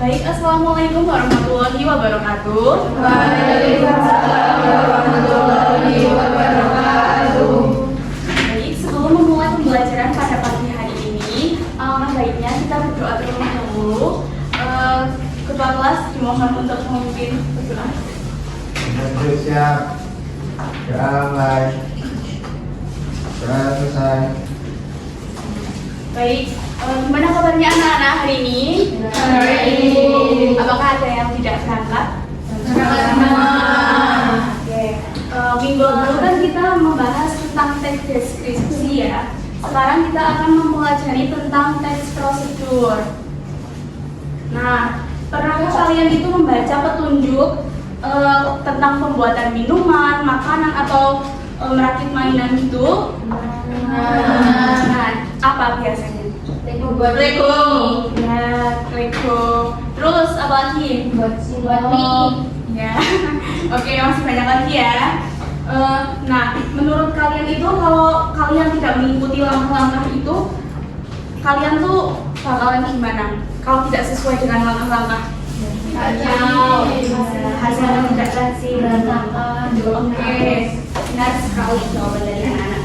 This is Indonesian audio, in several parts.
Baik, Assalamualaikum warahmatullahi wabarakatuh. Waalaikumsalam warahmatullahi wabarakatuh. Baik, sebelum memulai pembelajaran pada pagi hari ini, baiknya kita berdoa terlebih dahulu. Ketua kelas dimohon untuk memimpin berdoa. Siap. Damai. Selesai. Baik, gimana kabarnya anak-anak hari ini? Hari ini. Apakah ada yang tidak berangkat? Sama-sama. Oke. Minggu lalu kan kita membahas tentang teks deskripsi ya. Sekarang kita akan mempelajari tentang teks prosedur. Nah, pernahkah kalian itu membaca petunjuk tentang pembuatan minuman, makanan atau merakit mainan gitu? Nah, apa biasanya? Lego. Ya, Lego. Terus apa lagi? Buat mie. Ya. Oke, masih banyak lagi ya. Nah, menurut kalian itu kalau kalian tidak mengikuti langkah-langkah itu, kalian tuh bakalan gimana? Kalau tidak sesuai dengan langkah-langkah? Kacau. Hasilnya tidak berhasil. Berantakan. Oke, benar sekali jawaban dari anak-anak.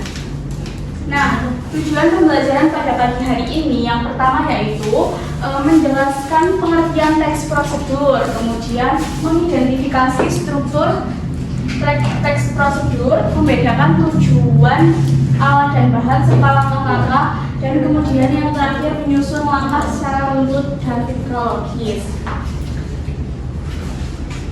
Nah, tujuan pembelajaran pada pagi hari ini yang pertama yaitu menjelaskan pengertian teks prosedur, kemudian mengidentifikasi struktur teks prosedur, membedakan tujuan, alat dan bahan serta langkah-langkah, dan kemudian yang terakhir menyusun langkah secara runtut dan kronologis.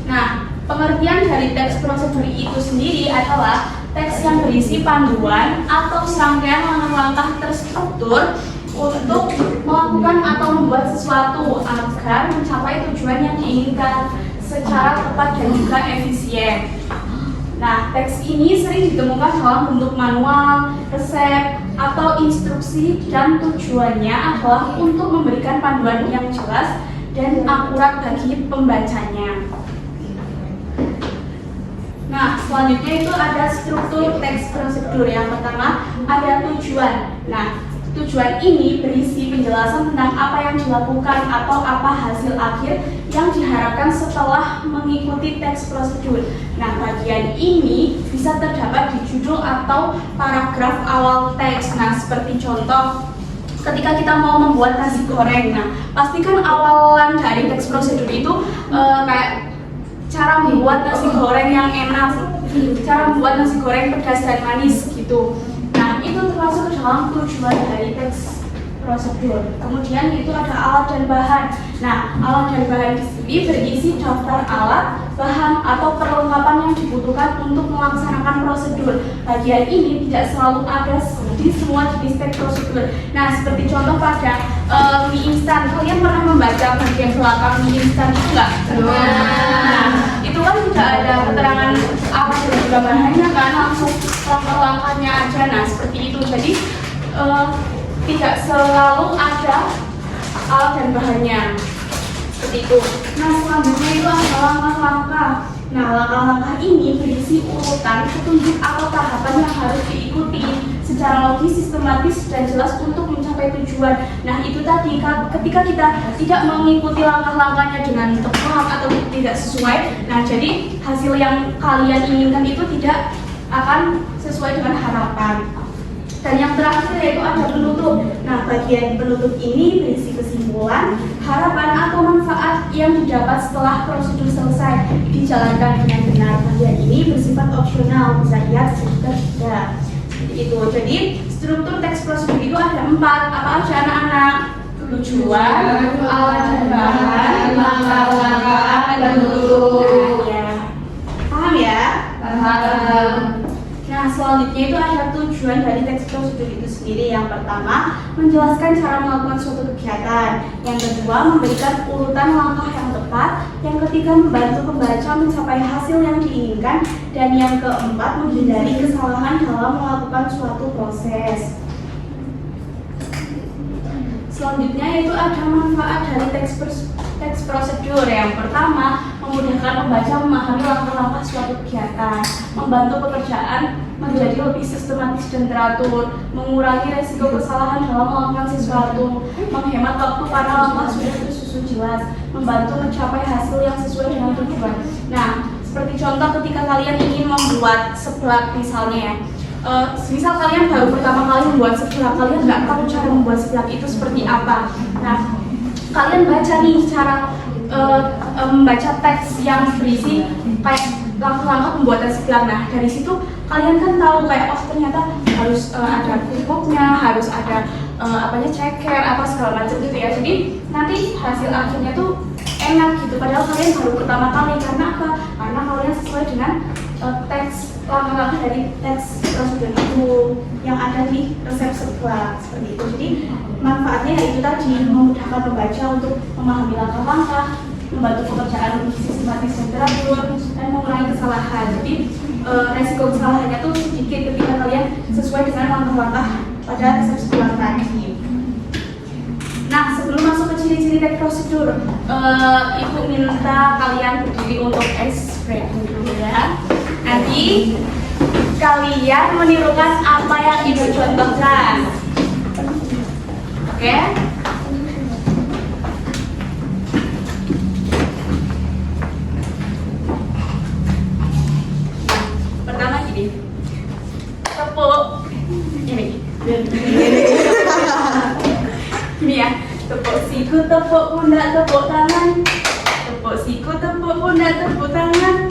Nah, pengertian dari teks prosedur itu sendiri adalah teks yang berisi panduan atau serangkaian langkah-langkah terstruktur untuk melakukan atau membuat sesuatu agar mencapai tujuan yang diinginkan secara tepat dan juga efisien. Nah, teks ini sering ditemukan dalam bentuk manual, resep, atau instruksi dan tujuannya adalah untuk memberikan panduan yang jelas dan akurat bagi pembacanya. Nah, selanjutnya itu ada struktur teks prosedur. Yang pertama ada tujuan. Nah, tujuan ini berisi penjelasan tentang apa yang dilakukan atau apa hasil akhir yang diharapkan setelah mengikuti teks prosedur. Nah, bagian ini bisa terdapat di judul atau paragraf awal teks. Nah, seperti contoh ketika kita mau membuat nasi goreng. Nah, pastikan awalan dari teks prosedur itu kayak cara membuat nasi goreng yang enak, cara membuat nasi goreng pedas dan manis gitu. Nah, itu termasuk dalam tujuan dari teks prosedur. Kemudian itu ada alat dan bahan. Nah, alat dan bahan di sini berisi daftar alat, bahan atau perlengkapan yang dibutuhkan untuk melaksanakan prosedur. Bagian ini tidak selalu ada di semua jenis teks prosedur. Nah, seperti contoh pada mie instan. Kalian pernah membaca bagian belakang mie instan itu enggak? Nah, itu kan tidak ada keterangan alat dan juga bahannya kan, langsung langkah-langkahnya aja. Nah, seperti itu. Jadi tidak selalu ada alat dan bahannya seperti itu. Nah, selanjutnya itu ada langkah-langkah. Nah, langkah-langkah ini berisi urutan petunjuk atau tahapan yang harus diikuti secara logis, sistematis, dan jelas untuk mencapai tujuan. Nah, itu tadi ketika kita tidak mengikuti langkah-langkahnya dengan tepat atau tidak sesuai, nah jadi hasil yang kalian inginkan itu tidak akan sesuai dengan harapan. Dan yang terakhir yaitu ada penutup. Nah, bagian penutup ini berisi kesimpulan, harapan atau manfaat yang didapat setelah prosedur selesai dijalankan dengan benar. Bagian ini bersifat opsional, bisa iya, bisa juga tidak. Itu. Jadi struktur teks prosedur itu ada 4. Apa aja anak-anak? Tujuan, alat dan bahan, langkah-langkah, dan penutup. Nah, ya. Paham ya? Paham. Nah, selanjutnya itu ada tujuan dari teks prosedur itu sendiri. Yang pertama, menjelaskan cara melakukan suatu kegiatan. Yang kedua, memberikan urutan langkah yang tepat. Yang ketiga, membantu pembaca mencapai hasil yang diinginkan. Dan yang keempat, menghindari kesalahan dalam melakukan suatu proses. Selanjutnya itu ada manfaat dari teks prosedur. Yang pertama, memudahkan pembaca memahami langkah-langkah suatu kegiatan, membantu pekerjaan menjadi lebih sistematis dan teratur, mengurangi resiko kesalahan dalam melakukan sesuatu, menghemat waktu karena langkah sudah tersusun jelas, membantu mencapai hasil yang sesuai dengan tujuan. Nah, seperti contoh ketika kalian ingin membuat seblak misalnya ya, misal kalian baru pertama kali membuat seblak, kalian nggak tahu cara membuat seblak itu seperti apa. Nah, kalian baca nih cara membaca teks yang berisi kayak langkah-langkah pembuatan seblak. Nah, dari situ kalian kan tahu kayak oh ternyata harus ada pupuknya, harus ada ceker apa segala macam gitu ya. Jadi nanti hasil akhirnya tuh enak gitu. Padahal kalian baru pertama kali karena apa? Karena kalian sesuai dengan teks langkah-langkah dari teks prosedur itu yang ada di resep seblak seperti itu. Jadi manfaatnya yaitu tadi memudahkan pembaca untuk memahami langkah-langkah, membantu pekerjaan lebih sistematis dan teratur, dan mengurangi kesalahan. Jadi resiko kesalahannya tuh sedikit ketika kalian sesuai dengan langkah-langkah pada resep seblak tadi. Nah, sebelum masuk ke ciri-ciri teks prosedur, Ibu minta kalian berdiri untuk ice breaking dulu ya. Nanti kalian menirukan apa yang Ibu contohkan. Oke? Pertama gini. Tepuk. Ini. Gini ya. Tepuk siku, tepuk pundak, tepuk tangan. Tepuk siku, tepuk pundak, tepuk tangan.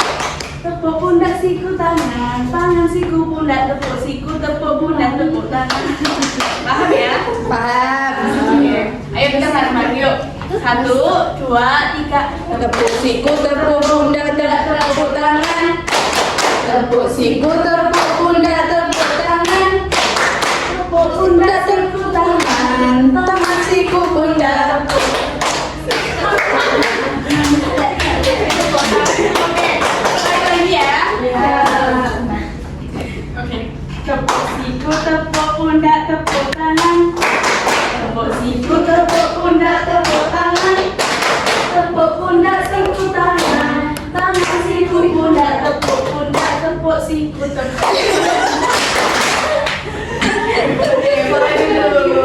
Tepuk pundak, siku, tangan. Tangan, siku, pundak, tepuk siku, tepuk pundak, tepuk tangan. Paham ya? Paham. Oke. Ayo kita bareng-bareng yuk. 1, 2, 3. Tepuk siku, tepuk pundak, tepuk tangan. Tepuk siku, tepuk pundak, tepuk tangan. Tepuk pundak, tepuk tangan. Tangan siku, pundak, tepuk. Oke, lagi ya. Oke. Tepuk siku, tepuk pundak, tepuk tangan. Tepuk siku, tepuk pundak, tepuk tangan. Tepuk pundak, siku, tangan. Tangan, siku, pundak, tepuk pundak, tepuk siku, tepuk. Oke, mulai dulu.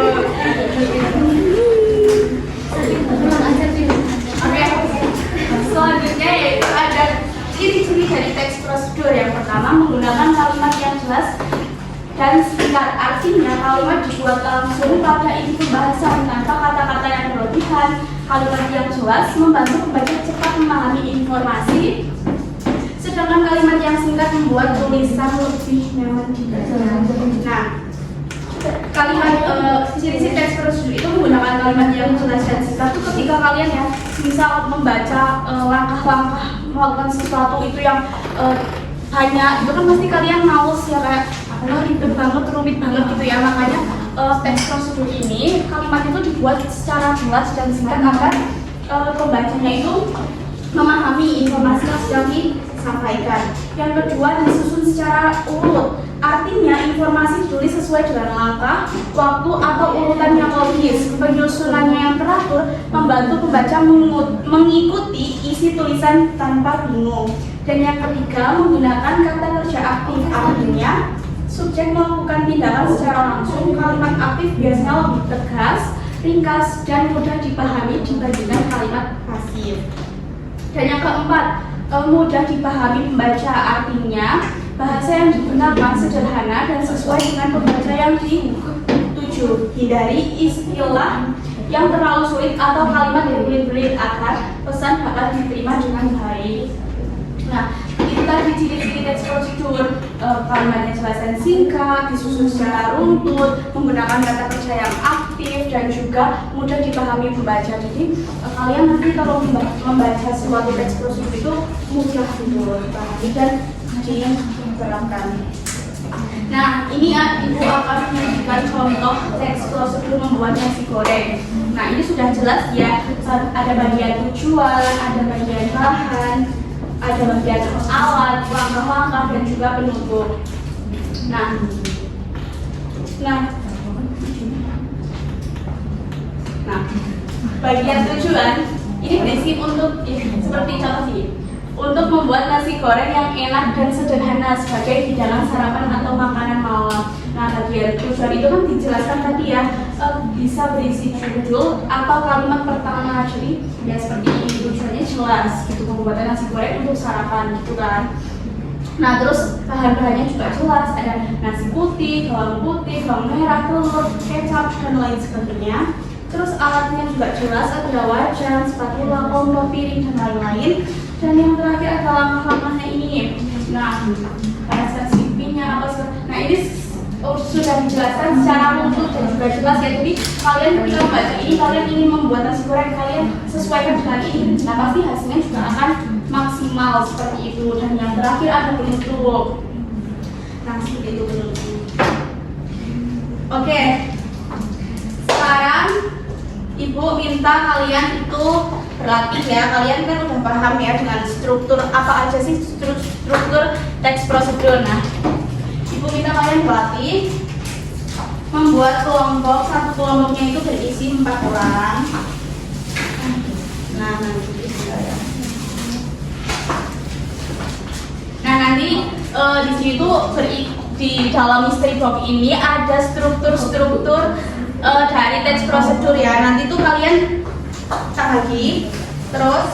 Oke, selanjutnya yaitu ada ciri-ciri dari teks prosedur. Yang pertama, menggunakan kalimat yang jelas dan singkat. Artinya kalimat dibuat langsung pada inti pembahasan tanpa kata-kata yang berlebihan. Kalimat yang jelas membantu pembaca cepat memahami informasi, sedangkan kalimat yang singkat membuat tulisan lebih nyaman dibaca. Nah, kalimat ciri-ciri teks prosedur itu menggunakan kalimat yang jelas dan singkat itu ketika kalian ya misal membaca langkah-langkah melakukan sesuatu itu yang banyak itu kan pasti kalian males ya kayak ribet banget, rumit banget gitu ya. Makanya teks prosedur ini kalimat itu dibuat secara jelas dan singkat agar pembacanya itu memahami informasi yang sedang disampaikan. Yang kedua, disusun secara urut. Artinya informasi ditulis sesuai dengan langkah, waktu atau urutan yang logis. Penyusunannya yang teratur membantu pembaca mengikuti isi tulisan tanpa bingung. Dan yang ketiga, menggunakan kata kerja aktif. Artinya subjek melakukan tindakan secara langsung. Kalimat aktif biasanya lebih tegas, ringkas, dan mudah dipahami dibandingkan kalimat pasif. Dan yang keempat, mudah dipahami pembaca. Artinya bahasa yang digunakan sederhana dan sesuai dengan pembaca yang dituju. Hindari istilah yang terlalu sulit atau kalimat yang berbelit-belit agar pesan dapat diterima dengan baik. Nah, itu tadi ciri-ciri teks prosedur. Kalimatnya jelas dan singkat, disusun secara runtut, menggunakan kata kerja yang aktif, dan juga mudah dipahami pembaca. Jadi kalian nanti kalau membaca suatu teks prosedur itu mudah gitu dipahami dan diterapkan. Nah, ini Ibu akan menunjukkan contoh teks prosedur membuat nasi goreng. Nah, ini sudah jelas ya, ada bagian tujuan, ada bagian bahan, ada bagian alat, langkah-langkah, dan juga penutup. Nah, bagian tujuan ini berisi untuk seperti contoh ini. untuk membuat nasi goreng yang enak dan sederhana sebagai hidangan sarapan atau makanan malam. Nah, bagian tujuan itu kan dijelaskan tadi ya, bisa berisi judul atau kalimat pertama. Jadi ya seperti ini, tujuannya jelas gitu, pembuatan nasi goreng untuk sarapan gitu kan. Nah, terus bahan-bahannya juga jelas, ada nasi putih, bawang merah, telur, kecap, dan lain sebagainya. Terus alatnya juga jelas, ada wajan, spatula, kompor, piring, dan lain-lain. Dan yang terakhir adalah langkah-langkahnya ini. Nah, pada resepsinya apa? Nah, ini sudah dijelaskan secara utuh dan juga jelas ya. Jadi kalian ketika membaca ini, kalian ingin membuat nasi goreng, kalian sesuaikan dengan ini. Nah, pasti hasilnya juga akan maksimal seperti itu. Dan yang terakhir ada penutup. Nah, seperti itu penutup. Oke, sekarang Ibu minta kalian itu berlatih ya. Kalian kan udah paham ya dengan struktur apa aja sih struktur teks prosedur. Nah, Ibu minta kalian berlatih membuat kelompok. Satu kelompoknya itu berisi 4 orang. Nah, nanti di situ di dalam mystery box ini ada struktur dari teks prosedur ya. Nanti tuh kalian bagi, terus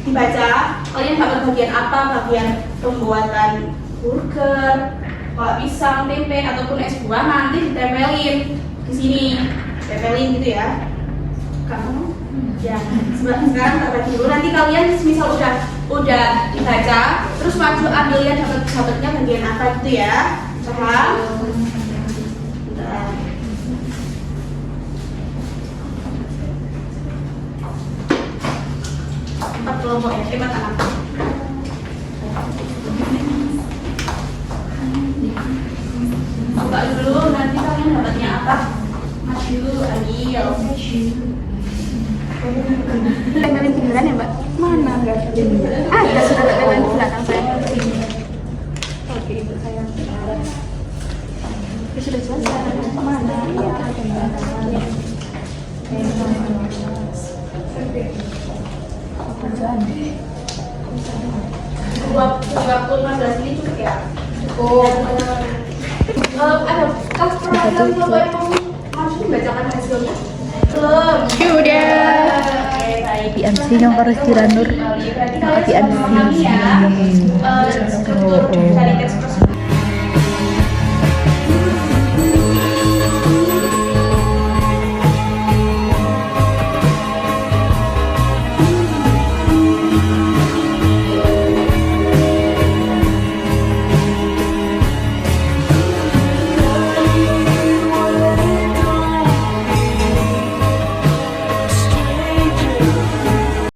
dibaca. Kalian dapat bagian apa? Bagian pembuatan burger, kalau pisang, tempe ataupun es buah, nanti ditempelin di sini, tempelin gitu ya. Kamu? Ya. Sekarang tak bagi dulu. Nanti kalian misal udah dibaca, terus maju ambil ya dapatnya bagian apa gitu ya. Paham? Empat kelompok ya, 5 tangan. Buka dulu, nanti kalian dapatnya apa? Maju, ambil. Tempelin beneran ya, Mbak? Mana enggak? Ada sudah tempelin di belakang saya. Oke, itu saya. Ya, sudah jelas. Mana? Iya. Waktu 15 ini cukup ya? Cukup. Ada perwakilan kelompok yang mau maju membacakan hasilnya? Belum. Sudah. Baik. Di MC yang harus diranur. Berarti kalian sudah memahami ya struktur dari teks